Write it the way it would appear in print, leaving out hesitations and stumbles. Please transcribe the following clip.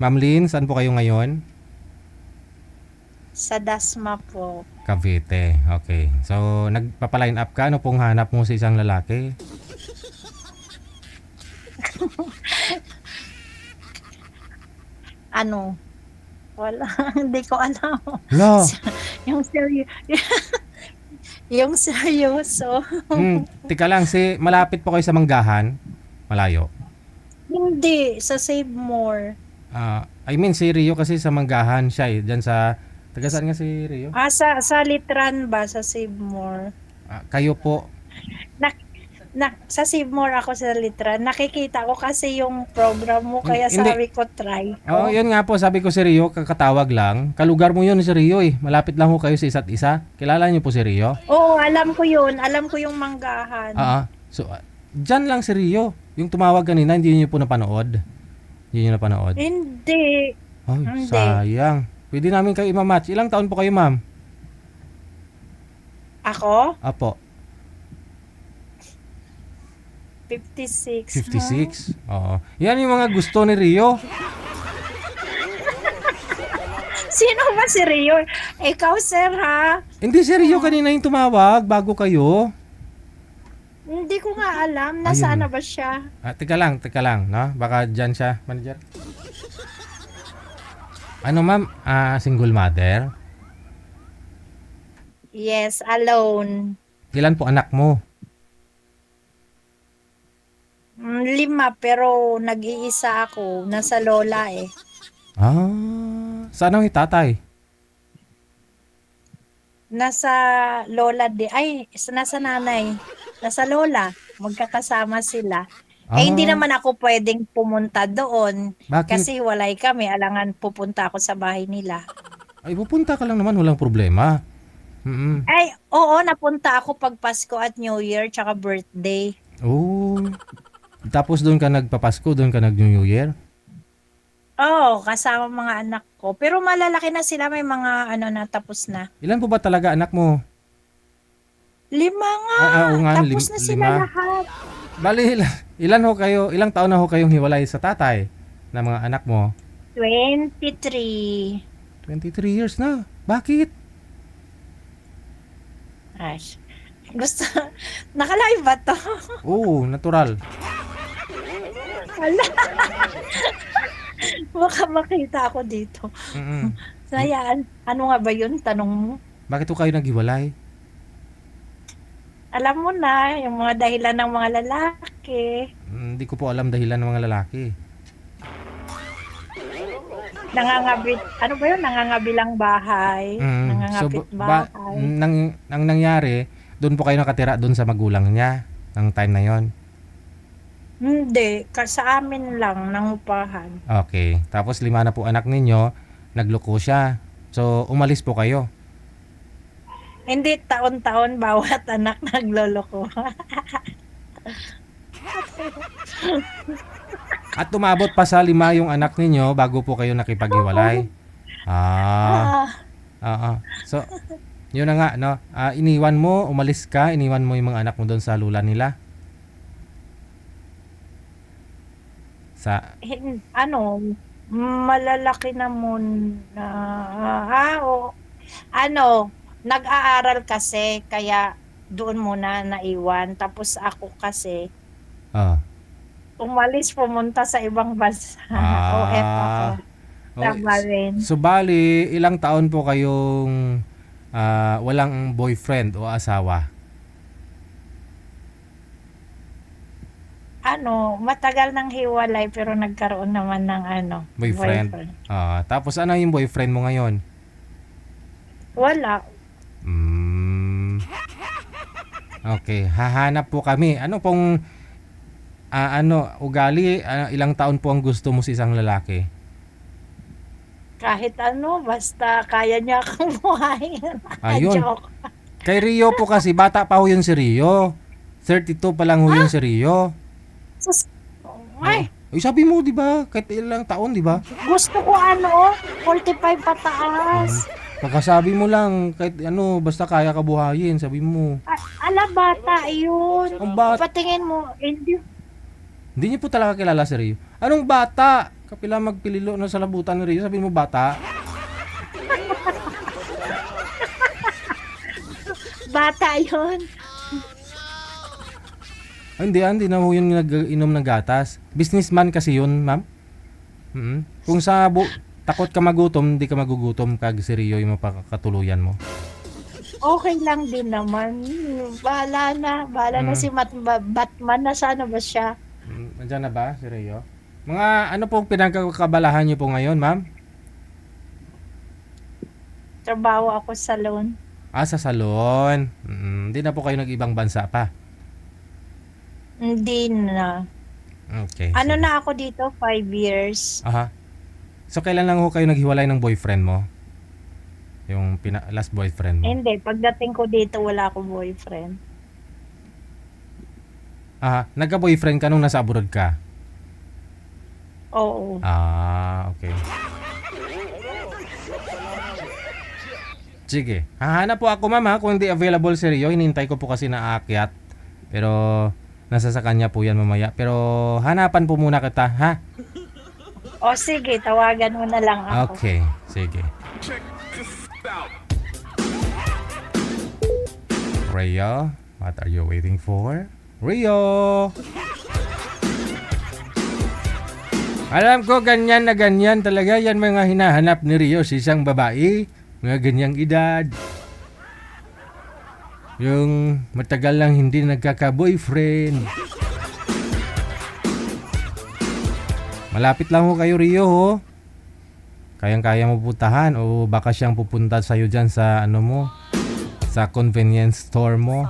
Ma'am Lynn, saan po kayo ngayon? Sa Dasma po. Cavite. Okay. So, nagpapaline up ka. Ano pong hanap mo sa isang lalaki? Ano? Wala, hindi ko alam. Lo! Yung seryo, yung seryoso. Tika lang, malapit po kayo sa Manggahan? Malayo? Hindi, sa Save More. I mean, si Rio kasi sa Manggahan siya eh. Diyan sa... Taga saan nga si Rio? Sa Litran ba, sa Save More? Kayo po. Na, sa Save More ako sa Litran. Nakikita ko kasi yung program mo, kaya Hindi. sabi ko try Oo, ko. yun nga po. Sabi ko si Rio, kakatawag lang. Kalugar mo yun si Rio eh. Malapit lang ho kayo sa isa't isa. Kilala niyo po si Rio? Oo, alam ko yun. Alam ko yung manggahan. So, dyan lang si Rio. Yung tumawag kanina, hindi niyo po napanood. Hindi niyo napanood. Hindi. Ay, Hindi. sayang. Pwede namin kayo i-match. Ilang taon po kayo, ma'am? Ako? Apo, 56. 56. Oo. Yan yung mga gusto ni Rio. Sino ba si Rio? Ikaw, sir, ha? Hindi si Rio kanina yung tumawag bago kayo. Hindi ko nga alam. Ayun. Nasaan na ba siya? Teka lang, no? Baka dyan siya, manager. Ano, ma'am? Single mother? Yes, alone. Ilan po anak mo? 5, pero nag-iisa ako. Nasa lola eh. Saan ang tatay? Nasa lola Ay, nasa nanay. Nasa lola. Magkakasama sila. Hindi naman ako pwedeng pumunta doon. Bakit? Kasi walay kami. Alangan pupunta ako sa bahay nila. Ay, pupunta ka lang naman, walang problema. Ay, oo, napunta ako pag Pasko at New Year, tsaka birthday. Oh. Tapos doon ka nagpapasko, doon ka nag-New Year? Oo, kasama mga anak ko. Pero malalaki na sila, may mga na tapos na. Ilan po ba talaga anak mo? 5 nga. Oo nga, Tapos na sila 5. lahat. Bali, ilan ho kayo, ilang taon na ho kayong hiwalay sa tatay ng mga anak mo? 23. 23 years na. Bakit? Ay, gusto, nakalive ba to? Oo, natural. Wala. Baka makita ako dito. Mm-mm. Sayaan, ano nga ba yun? Tanong mo. Bakit ho kayo naghiwalay? Alam mo na, yung mga dahilan ng mga lalaki. Hindi ko po alam dahilan ng mga lalaki. Nangangabit, ano ba yun? Nangangabilang bahay. Nangangapit bahay. Nang nangyari, doon po kayo nakatira doon sa magulang niya ng time na yon. Hindi, sa amin lang, nangupahan. Okay. Tapos 5 na po anak ninyo, nagloko siya. So, umalis po kayo. Hindi, taon-taon bawat anak nagloloko. At tumabot pa sa 5 yung anak ninyo bago po kayo nakipaghiwalay. Ah, So, yun na nga, no? Iniwan mo, umalis ka, iniwan mo yung mga anak mo doon sa lula nila. Sa, Ano, malalaki na muna. Ano, nag-aaral kasi, kaya doon muna naiwan. Tapos ako kasi, ah, umalis pumunta sa ibang bansa. OF ako. ah, Trabaling. so bali, ilang taon po kayong walang boyfriend o asawa? Ano, matagal nang hiwalay pero nagkaroon naman ng Boyfriend? Tapos ano yung boyfriend mo ngayon? Wala. Okay, hahanap po kami. Ano pong ugali, ilang taon po ang gusto mo sa isang lalaki? Kahit ano, basta kaya niya akong buhayin. Ayun. Joke. Kay Rio po kasi, bata pa ho yun si Rio. 32 pa lang ho yun si Rio. Sus, ay, Ay, sabi mo, di ba? Kahit ilang taon, di ba? gusto ko 45 pataas. Pagkasabi mo lang, kahit basta kaya ka buhayin, sabi mo. Bata yun. Ang bata. Patingin mo, hindi. Hindi niyo po talaga kilala si Rio. Anong bata? Kapila magpililo na sa labutan ni Rio, sabihin mo bata? Bata yon. Hindi na ho yun nag-inom ng gatas. Businessman kasi yun, ma'am. Kung takot ka magutom, hindi ka magugutom kag si Rio yung mapakatuluyan mo. Okay lang din naman. Bahala na si Batman. Nasaan na ba siya? Nandiyan na ba si Rio? Mga ano pong pinagkakabalahan niyo po ngayon, ma'am? Trabaho ako sa salon. Sa salon. Hindi na po kayo nag-ibang bansa pa. Hindi na. Okay. Ano sige. na ako dito? 5 years. Aha. So kailan lang ho kayo naghiwalay ng boyfriend mo? Yung last boyfriend mo? Hindi, pagdating ko dito wala akong boyfriend. Nagka-boyfriend ka nung nasa abroad ka? Oo. Okay. Sige. Hahanap po ako, ma'am, ha? Kung hindi available si Rio, hinintay ko po kasi na aakyat. Pero nasa sa kanya po yan mamaya. Pero hanapan po muna kita, ha? O sige, tawagan mo na lang ako. Okay. Sige. Rio, what are you waiting for? Rio! Alam ko ganyan na ganyan talaga yan mga hinahanap ni Rio sa isang babae. Mga ganyang edad. Yung matagal lang hindi nagkaka-boyfriend. Malapit lang ho kayo, Rio, ho. Kayang-kaya mo puntahan o baka siyang pupunta sa'yo dyan sa ano mo, sa convenience store mo.